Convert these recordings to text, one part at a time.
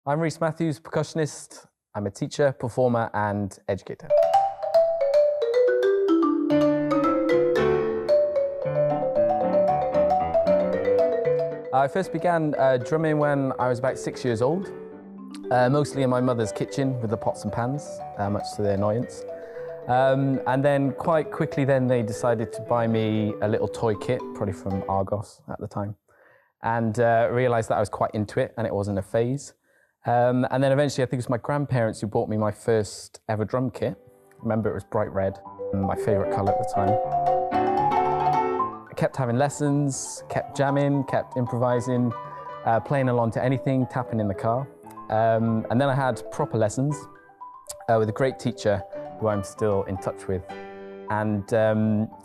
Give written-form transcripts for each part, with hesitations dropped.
I'm Rhys Matthews, percussionist. I'm a teacher, performer, and educator. I first began drumming when I was about 6 years old, mostly in my mother's kitchen with the pots and pans, much to their annoyance. And then quite quickly they decided to buy me a little toy kit, probably from Argos at the time, and realised that I was quite into it and it wasn't a phase. And then eventually I think it was my grandparents who bought me my first ever drum kit. I remember it was bright red, my favourite colour at the time. I kept having lessons, kept jamming, kept improvising, playing along to anything, tapping in the car. And then I had proper lessons with a great teacher who I'm still in touch with. And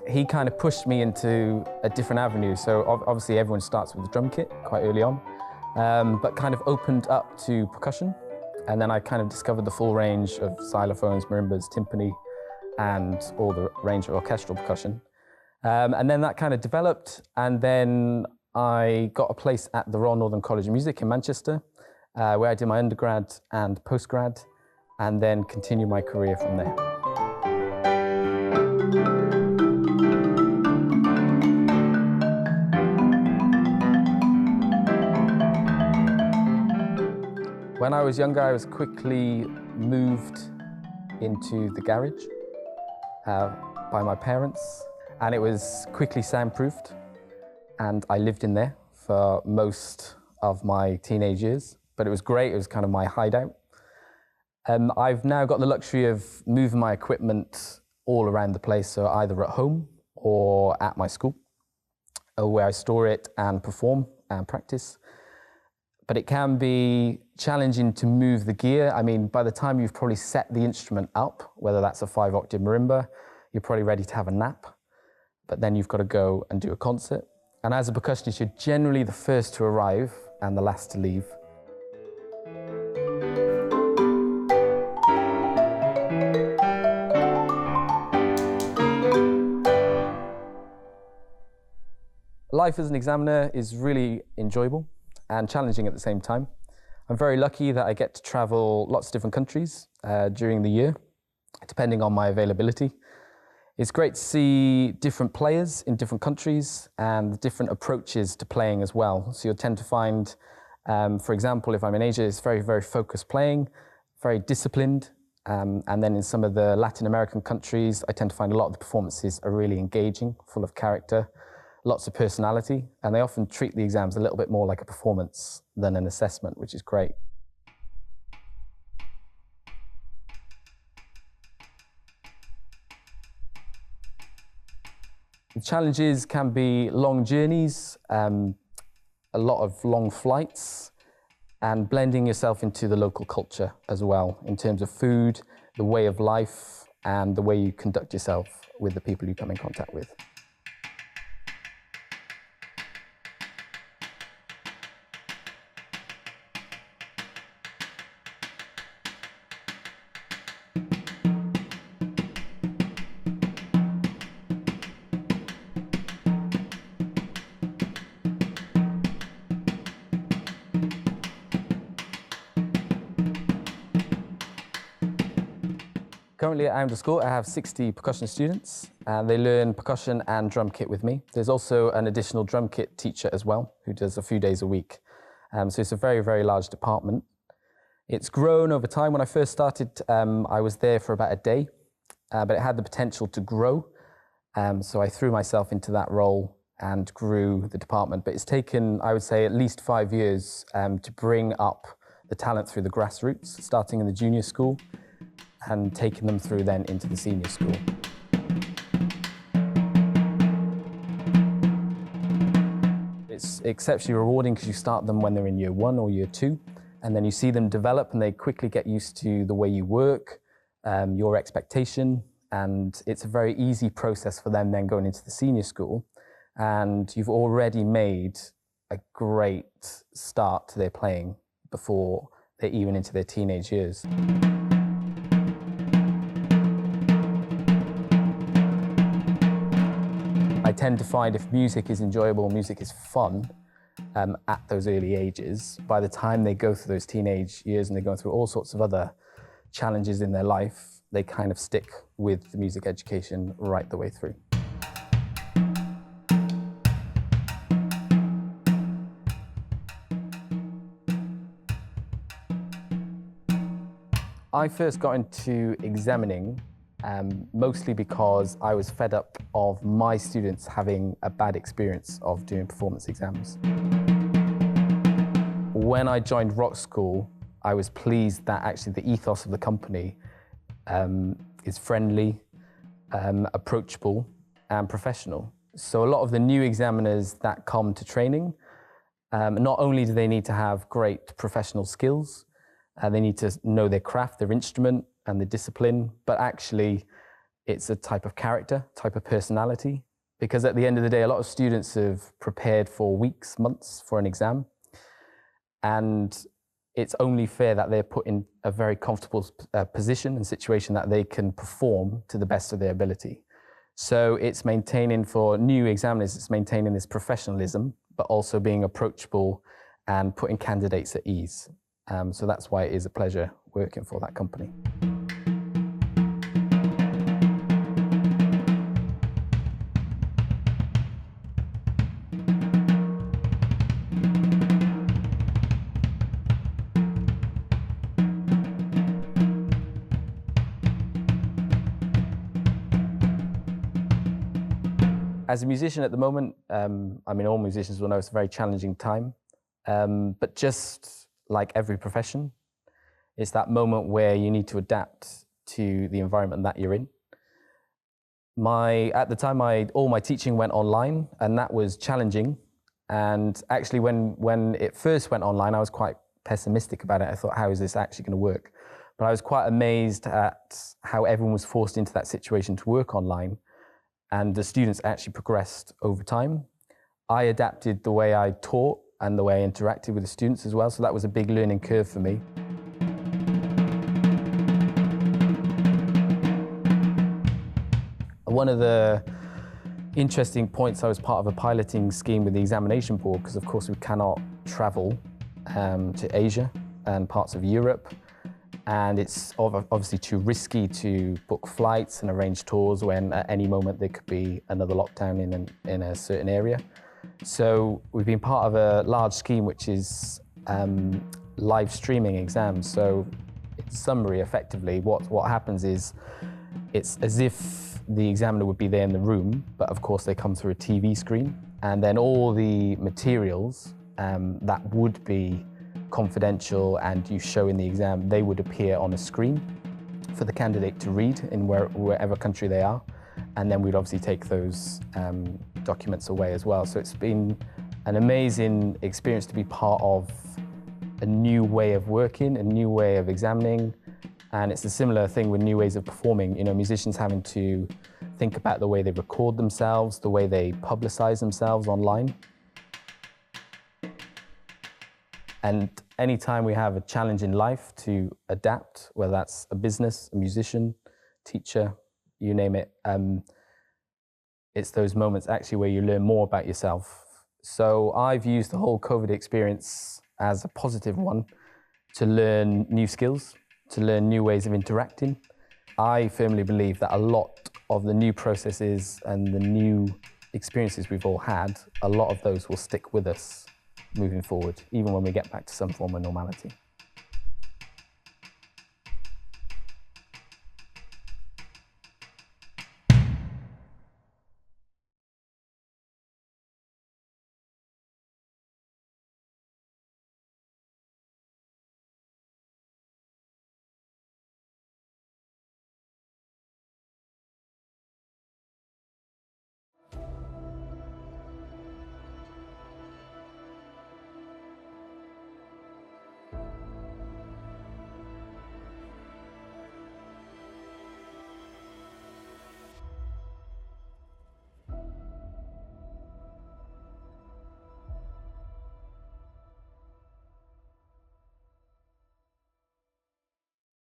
he kind of pushed me into a different avenue. So obviously everyone starts with a drum kit quite early on, but kind of opened up to percussion. And then I kind of discovered the full range of xylophones, marimbas, timpani, and all the range of orchestral percussion. And then that kind of developed, and then I got a place at the Royal Northern College of Music in Manchester, where I did my undergrad and postgrad, and then continued my career from there. When I was younger, I was quickly moved into the garage by my parents, and it was quickly soundproofed, and I lived in there for most of my teenage years, but it was great. It was kind of my hideout. I've now got the luxury of moving my equipment all around the place, so either at home or at my school, where I store it and perform and practice. But it can be challenging to move the gear. I mean, by the time you've probably set the instrument up, whether that's a 5-octave marimba, you're probably ready to have a nap, but then you've got to go and do a concert. And as a percussionist, you're generally the first to arrive and the last to leave. Life as an examiner is really enjoyable and challenging at the same time. I'm very lucky that I get to travel lots of different countries during the year, depending on my availability. It's great to see different players in different countries and different approaches to playing as well. So you'll tend to find, for example, if I'm in Asia, it's very, very focused playing, very disciplined. And then in some of the Latin American countries, I tend to find a lot of the performances are really engaging, full of character, lots of personality, and they often treat the exams a little bit more like a performance than an assessment, which is great. The challenges can be long journeys, a lot of long flights, and blending yourself into the local culture as well, in terms of food, the way of life, and the way you conduct yourself with the people you come in contact with. Currently at Amber School, I have 60 percussion students, and they learn percussion and drum kit with me. There's also an additional drum kit teacher as well, who does a few days a week. So it's a very, very large department. It's grown over time. When I first started, I was there for about a day, but it had the potential to grow. So I threw myself into that role and grew the department. But it's taken, I would say, at least 5 years to bring up the talent through the grassroots, starting in the junior school, and taking them through then into the senior school. It's exceptionally rewarding because you start them when they're in year 1 or year 2, and then you see them develop and they quickly get used to the way you work, your expectation, and it's a very easy process for them then going into the senior school, and you've already made a great start to their playing before they're even into their teenage years. I tend to find if music is enjoyable, music is fun, at those early ages. By the time they go through those teenage years and they're going through all sorts of other challenges in their life, they kind of stick with the music education right the way through. I first got into examining mostly because I was fed up of my students having a bad experience of doing performance exams. When I joined Rock School, I was pleased that actually the ethos of the company is friendly, approachable and professional. So a lot of the new examiners that come to training, not only do they need to have great professional skills, they need to know their craft, their instrument and the discipline, but actually it's a type of character, type of personality, because at the end of the day, a lot of students have prepared for weeks, months for an exam, and it's only fair that they're put in a very comfortable position and situation that they can perform to the best of their ability. So it's maintaining, for new examiners, it's maintaining this professionalism, but also being approachable and putting candidates at ease. So that's why it is a pleasure working for that company. As a musician at the moment, I mean, all musicians will know it's a very challenging time, but just like every profession, it's that moment where you need to adapt to the environment that you're in. At the time, all my teaching went online, and that was challenging. And actually, when it first went online, I was quite pessimistic about it. I thought, how is this actually going to work? But I was quite amazed at how everyone was forced into that situation to work online. And the students actually progressed over time. I adapted the way I taught and the way I interacted with the students as well, so that was a big learning curve for me. One of the interesting points, I was part of a piloting scheme with the examination board, because of course we cannot travel to Asia and parts of Europe. And it's obviously too risky to book flights and arrange tours when at any moment there could be another lockdown in a certain area. So we've been part of a large scheme which is live streaming exams. So in summary, effectively, what happens is it's as if the examiner would be there in the room, but of course they come through a TV screen. And then all the materials that would be confidential and you show in the exam, they would appear on a screen for the candidate to read in wherever country they are. And then we'd obviously take those documents away as well. So it's been an amazing experience to be part of a new way of working, a new way of examining. And it's a similar thing with new ways of performing. You know, musicians having to think about the way they record themselves, the way they publicize themselves online. And anytime we have a challenge in life to adapt, whether that's a business, a musician, teacher, you name it, it's those moments actually where you learn more about yourself. So I've used the whole COVID experience as a positive one to learn new skills, to learn new ways of interacting. I firmly believe that a lot of the new processes and the new experiences we've all had, a lot of those will stick with us moving forward, even when we get back to some form of normality.